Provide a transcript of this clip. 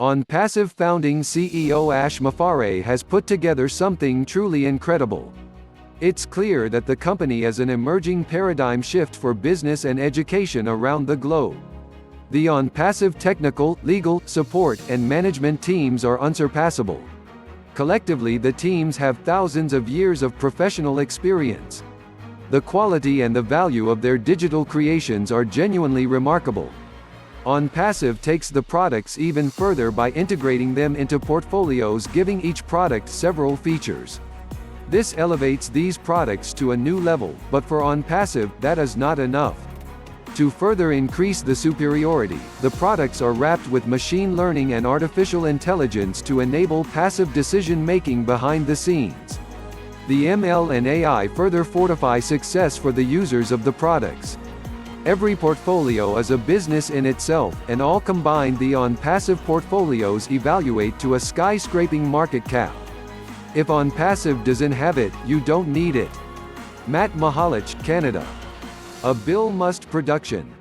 OnPassive founding CEO Ash Mufareh has put together something truly incredible. It's clear that the company is an emerging paradigm shift for business and education around the globe. The OnPassive technical, legal, support, and management teams are unsurpassable. Collectively, the teams have thousands of years of professional experience. The quality and the value of their digital creations are genuinely remarkable. OnPassive takes the products even further by integrating them into portfolios, giving each product several features. This elevates these products to a new level, but for OnPassive, that is not enough. To further increase the superiority, the products are wrapped with machine learning and artificial intelligence to enable passive decision-making behind the scenes. The ML and AI further fortify success for the users of the products. Every portfolio is a business in itself, and all combined the OnPassive portfolios evaluate to a skyscraping market cap. If OnPassive doesn't have it, you don't need it. Matt Mahalich, Canada. A Bill Must production.